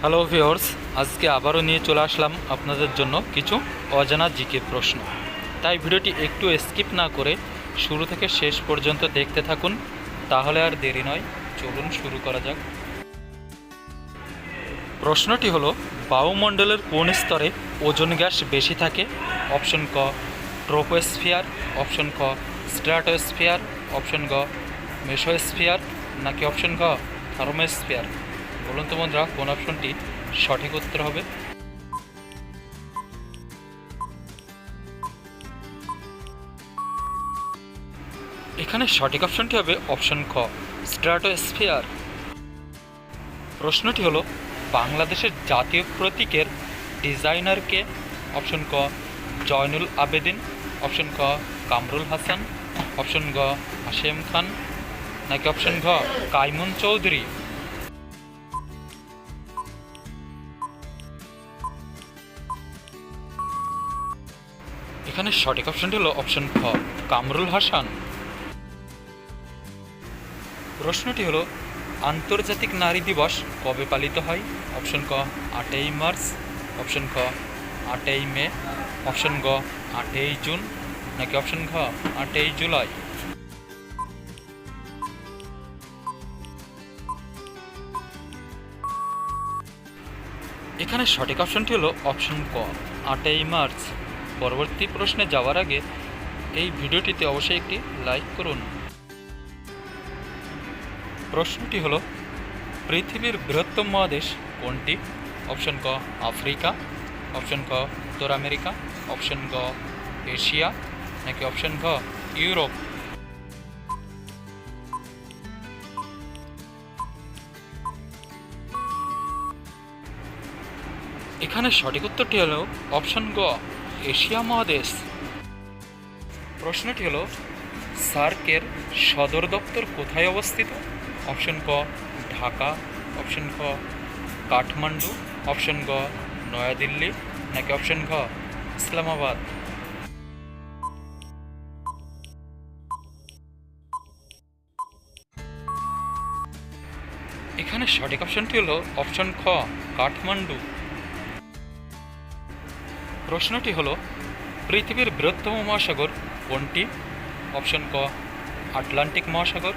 Hello viewers, আজকে আবারও নিয়ে চলে আসলাম আপনাদের জন্য কিছু অজানা জিকে প্রশ্ন। তাই ভিডিওটি একটু স্কিপ না করে শুরু থেকে শেষ পর্যন্ত দেখতে থাকুন, তাহলে আর দেরি নয়, চলুন শুরু করা যাক। প্রশ্নটি হলো, বায়ুমণ্ডলের কোন স্তরে ওজোন গ্যাস বেশি থাকে? অপশন ক ট্রোপোস্ফিয়ার, অপশন ক স্ট্র্যাটোস্ফিয়ার, অপশন গ মেসোস্ফিয়ার, নাকি অপশন গ থার্মোস্ফিয়ার? বলুন তো বন্ধুরা, কোন অপশনটি সঠিক উত্তর হবে? এখানে সঠিক অপশনটি হবে অপশন খ স্ট্র্যাটোস্ফিয়ার। প্রশ্নটি হলো, বাংলাদেশের জাতীয় প্রতীকের ডিজাইনার কে? অপশন ক জয়নুল আবেদিন, অপশন ক কামরুল হাসান, অপশন গ হাশেম খান, নাকি অপশন ঘ কাইমুন চৌধুরী? এখানে সঠিক অপশনটি হলো অপশন খ কামরুল হাসান। প্রশ্নটি হলো, আন্তর্জাতিক নারী দিবস কবে পালিত হয়? অপশন ক 8ই মার্চ, অপশন ক 8ই মে, অপশন গ 8ই জুন, নাকি অপশন ঘ 8ই জুলাই? এখানে সঠিক অপশনটি হলো অপশন ক 8ই মার্চ। পরবর্তী প্রশ্নে যাওয়ার আগে এই ভিডিওটিতে অবশ্যই একটি লাইক করুন। প্রশ্নটি হলো, পৃথিবীর বৃহত্তম মহাদেশ কোনটি? অপশন ক আফ্রিকা, অপশন ক উত্তর আমেরিকা, অপশন গ এশিয়া, নাকি অপশন ঘ ইউরোপ? এখানে সঠিক উত্তরটি হলো অপশন গ এশিয়া মহাদেশ। প্রশ্নটি হলো, সার্কের সদর দপ্তর কোথায় অবস্থিত? অপশন ক ঢাকা, অপশন ক কাঠমান্ডু, অপশন গ নয়াদিল্লি, নাকি অপশন ঘ ইসলামাবাদ? এখানে সঠিক অপশনটি হলো অপশন খ কাঠমান্ডু। প্রশ্নটি হলো, পৃথিবীর বৃহত্তম মহাসাগর কোনটি? অপশন ক আটলান্টিক মহাসাগর,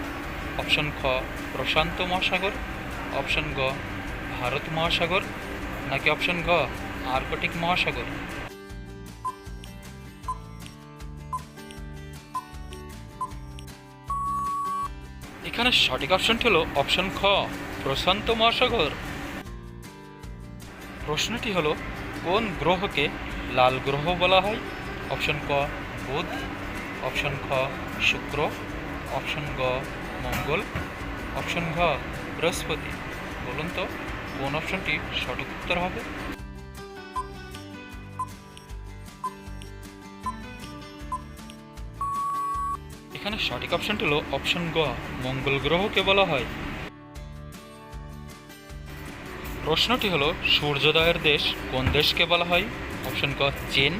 অপশন খ প্রশান্ত মহাসাগর, অপশন গ ভারত মহাসাগর, নাকি অপশন ঘ আর্কটিক মহাসাগর? এখানে সঠিক অপশনটি হলো অপশন খ প্রশান্ত মহাসাগর। প্রশ্নটি হলো, কোন গ্রহকে লাল গ্রহ বলা হয়? অপশন ক বুধ, অপশন খ শুক্র, অপশন গ মঙ্গল, অপশন ঘ বৃহস্পতি? বলুন তো কোন অপশনটি সঠিক উত্তর হবে? এখানে সঠিক অপশনটি হলো অপশন গ মঙ্গল গ্রহকে বলা হয়। প্রশ্নটি হলো, সূর্যোদয়ের দেশ কোন দেশকে বলা হয়? অপশন ক চীন,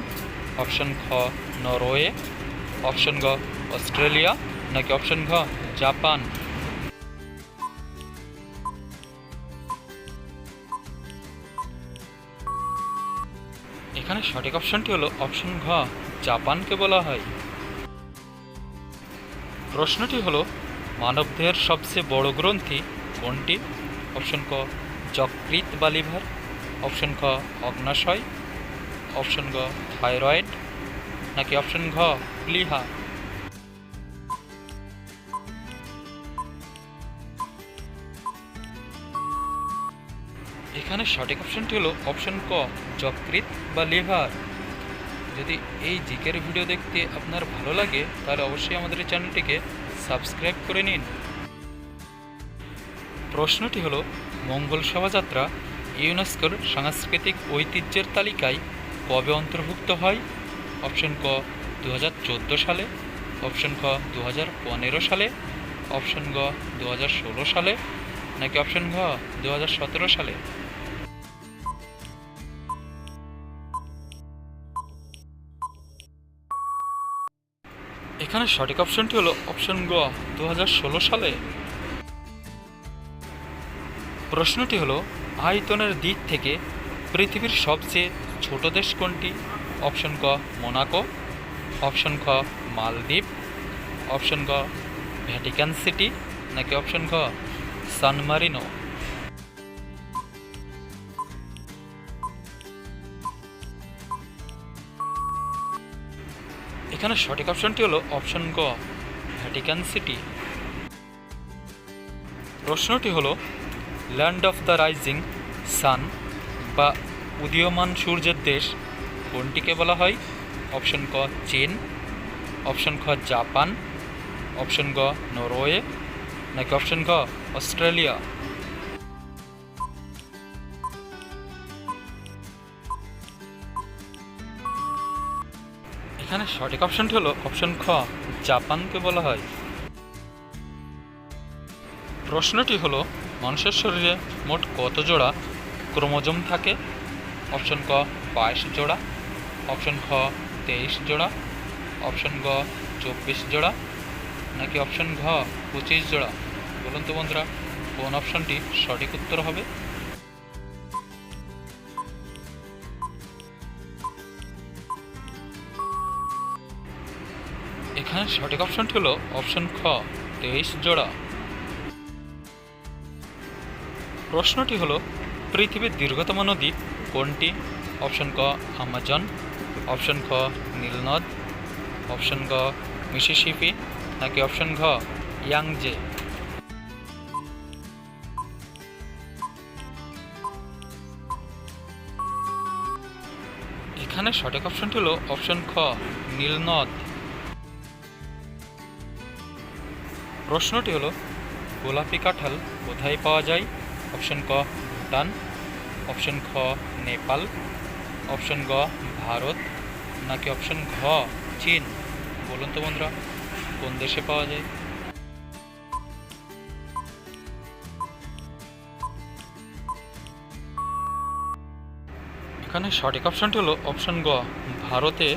অপশন খ নরওয়ে, অপশন গ অস্ট্রেলিয়া, নাকি অপশন ঘ জাপান? এখানে সঠিক অপশনটি হলো অপশন ঘ জাপানকে বলা হয়। প্রশ্নটি হলো, মানবদেহের সবচেয়ে বড় গ্রন্থি কোনটি? অপশন ক যকৃৎ বা লিভার, অপশন খ অগ্নাশয়, অপশন গ থাইরয়েড, নাকি অপশন ঘ প্লীহা? এখানে সঠিক অপশনটি হলো অপশন ক যকৃৎ বা লিভার। যদি এই জিকের ভিডিও দেখতে আপনার ভালো লাগে, তাহলে অবশ্যই আমাদের এই চ্যানেলটিকে সাবস্ক্রাইব করে নিন। প্রশ্নটি হলো, মঙ্গল শোভাযাত্রা ইউনেস্কোর সাংস্কৃতিক ঐতিহ্যের তালিকায় কবে অন্তর্ভুক্ত হয়? অপশন ক 2014 সালে, অপশন খ 2015 সালে, অপশন গ 2016 সালে, নাকি অপশন ঘ 2017 সালে? এখানে সঠিক অপশনটি হলো অপশন গ 2016 সালে। প্রশ্নটি হলো আয়তনের দিক থেকে পৃথিবীর সবচেয়ে ছোট দেশ কোনটি? অপশন ক মোনাকো, অপশন খ মালদ্বীপ, অপশন ক ভ্যাটিকান সিটি, নাকি অপশন খ সান মারিনো? এখানে সঠিক অপশনটি হলো অপশন ক ভ্যাটিকান সিটি। প্রশ্নটি হলো land of the rising sun বা উদীয়মান সূর্যের দেশ কোনটিকে বলা হয়? অপশন ক চীন, অপশন খ জাপান, অপশন গ নরওয়ে, নাকি অপশন গ অস্ট্রেলিয়া? এখানে সঠিক অপশনটি হলো অপশন খ জাপানকে বলা হয়। প্রশ্নটি হলো মানুষের শরীরে মোট কত জোড়া ক্রোমোজোম থাকে? অপশন ক 22 জোড়া, অপশন খ 23 জোড়া, অপশন গ 24 জোড়া, নাকি অপশন ঘ 25 জোড়া? বলুন তো বন্ধুরা, কোন অপশনটি সঠিক উত্তর হবে? এখানে সঠিক অপশনটি হলো অপশন খ 23 জোড়া। প্রশ্নটি হলো পৃথিবীর দীর্ঘতম নদী কোনটি? অপশন ক আমাজন, অপশন খ নীলনদ, অপশন গ মিসিসিপি, নাকি অপশন ঘ ইয়াংজে? এখানে সঠিক অপশনটি হলো অপশন খ নীলনদ। প্রশ্নটি হলো গোলাপি কাঁঠাল কোথায় পাওয়া যায়? অপশন ক ভুটান, অপশন খ নেপাল, অপশন গ ভারত, নাকি অপশন ঘ চীন? বলুন তো বন্ধুরা, কোন দেশে পাওয়া যায়? এখানে সঠিক অপশনটি হলো অপশন গ ভারতে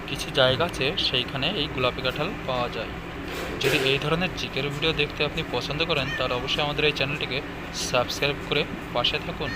কিছু জায়গা আছে সেইখানে এই গোলাপি কাঁঠাল পাওয়া যায়। যদি এই ধরনের জিকের ভিডিও দেখতে আপনি পছন্দ করেন তাহলে অবশ্যই আমাদের এই চ্যানেলটিকে সাবস্ক্রাইব করে পাশে থাকুন।